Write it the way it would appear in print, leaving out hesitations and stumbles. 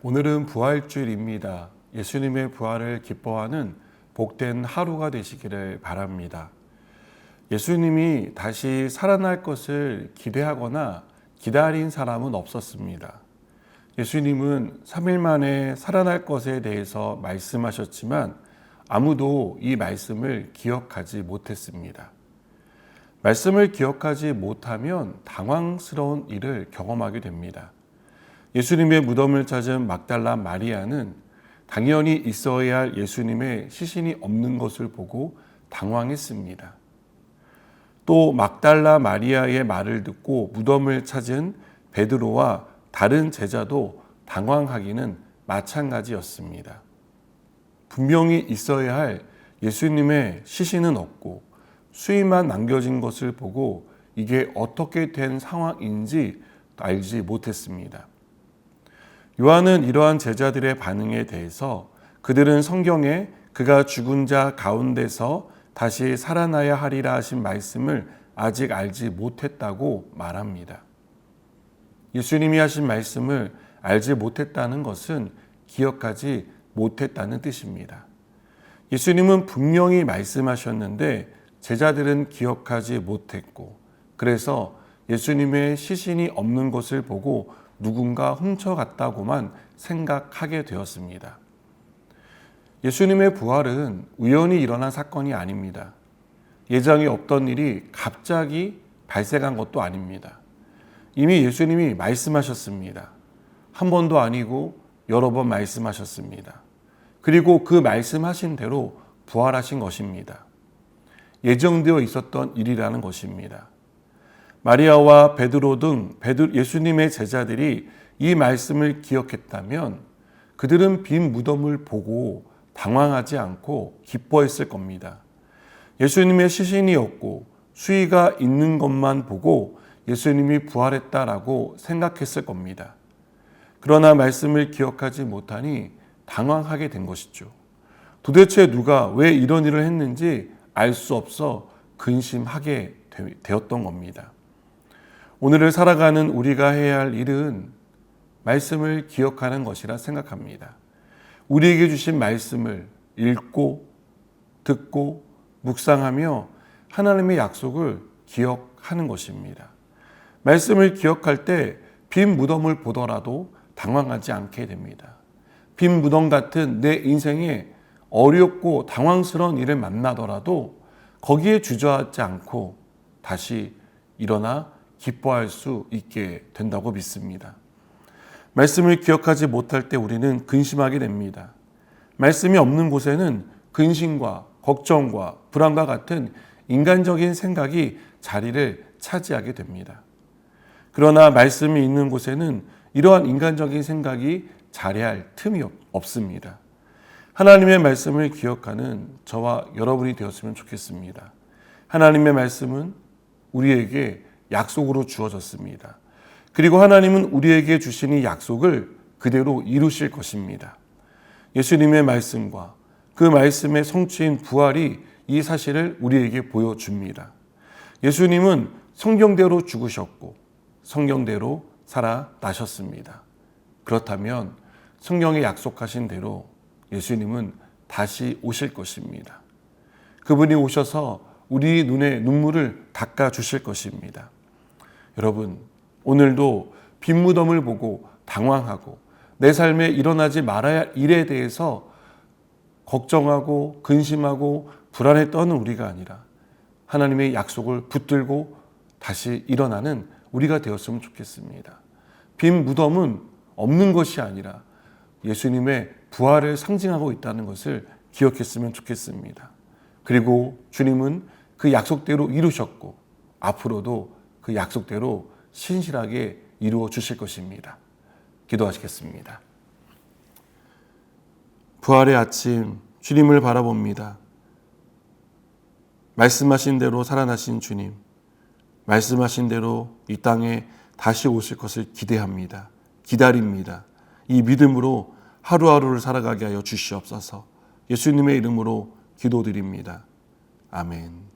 오늘은 부활주일입니다. 예수님의 부활을 기뻐하는 복된 하루가 되시기를 바랍니다. 예수님이 다시 살아날 것을 기대하거나 기다린 사람은 없었습니다. 예수님은 3일 만에 살아날 것에 대해서 말씀하셨지만 아무도 이 말씀을 기억하지 못했습니다. 말씀을 기억하지 못하면 당황스러운 일을 경험하게 됩니다. 예수님의 무덤을 찾은 막달라 마리아는 당연히 있어야 할 예수님의 시신이 없는 것을 보고 당황했습니다. 또 막달라 마리아의 말을 듣고 무덤을 찾은 베드로와 다른 제자도 당황하기는 마찬가지였습니다. 분명히 있어야 할 예수님의 시신은 없고 수의만 남겨진 것을 보고 이게 어떻게 된 상황인지 알지 못했습니다. 요한은 이러한 제자들의 반응에 대해서 그들은 성경에 그가 죽은 자 가운데서 다시 살아나야 하리라 하신 말씀을 아직 알지 못했다고 말합니다. 예수님이 하신 말씀을 알지 못했다는 것은 기억하지 못했다는 뜻입니다. 예수님은 분명히 말씀하셨는데 제자들은 기억하지 못했고, 그래서 예수님의 시신이 없는 것을 보고 누군가 훔쳐갔다고만 생각하게 되었습니다. 예수님의 부활은 우연히 일어난 사건이 아닙니다. 예정이 없던 일이 갑자기 발생한 것도 아닙니다. 이미 예수님이 말씀하셨습니다. 한 번도 아니고 여러 번 말씀하셨습니다. 그리고 그 말씀하신 대로 부활하신 것입니다. 예정되어 있었던 일이라는 것입니다. 마리아와 베드로 등 예수님의 제자들이 이 말씀을 기억했다면 그들은 빈 무덤을 보고 당황하지 않고 기뻐했을 겁니다. 예수님의 시신이 없고 수의가 있는 것만 보고 예수님이 부활했다라고 생각했을 겁니다. 그러나 말씀을 기억하지 못하니 당황하게 된 것이죠. 도대체 누가 왜 이런 일을 했는지 알 수 없어 근심하게 되었던 겁니다. 오늘을 살아가는 우리가 해야 할 일은 말씀을 기억하는 것이라 생각합니다. 우리에게 주신 말씀을 읽고 듣고 묵상하며 하나님의 약속을 기억하는 것입니다. 말씀을 기억할 때 빈 무덤을 보더라도 당황하지 않게 됩니다. 빈 무덤 같은 내 인생에 어렵고 당황스러운 일을 만나더라도 거기에 주저하지 않고 다시 일어나 기뻐할 수 있게 된다고 믿습니다. 말씀을 기억하지 못할 때 우리는 근심하게 됩니다. 말씀이 없는 곳에는 근심과 걱정과 불안과 같은 인간적인 생각이 자리를 차지하게 됩니다. 그러나 말씀이 있는 곳에는 이러한 인간적인 생각이 자리할 틈이 없습니다. 하나님의 말씀을 기억하는 저와 여러분이 되었으면 좋겠습니다. 하나님의 말씀은 우리에게 약속으로 주어졌습니다. 그리고 하나님은 우리에게 주신 이 약속을 그대로 이루실 것입니다. 예수님의 말씀과 그 말씀의 성취인 부활이 이 사실을 우리에게 보여줍니다. 예수님은 성경대로 죽으셨고 성경대로 살아나셨습니다. 그렇다면 성경에 약속하신 대로 예수님은 다시 오실 것입니다. 그분이 오셔서 우리 눈에 눈물을 닦아주실 것입니다. 여러분, 오늘도 빈 무덤을 보고 당황하고 내 삶에 일어나지 말아야 할 일에 대해서 걱정하고 근심하고 불안에 떠는 우리가 아니라 하나님의 약속을 붙들고 다시 일어나는 우리가 되었으면 좋겠습니다. 빈 무덤은 없는 것이 아니라 예수님의 부활을 상징하고 있다는 것을 기억했으면 좋겠습니다. 그리고 주님은 그 약속대로 이루셨고 앞으로도 그 약속대로 신실하게 이루어 주실 것입니다. 기도하시겠습니다. 부활의 아침 주님을 바라봅니다. 말씀하신 대로 살아나신 주님, 말씀하신 대로 이 땅에 다시 오실 것을 기대합니다. 기다립니다. 이 믿음으로 하루하루를 살아가게 하여 주시옵소서. 예수님의 이름으로 기도드립니다. 아멘.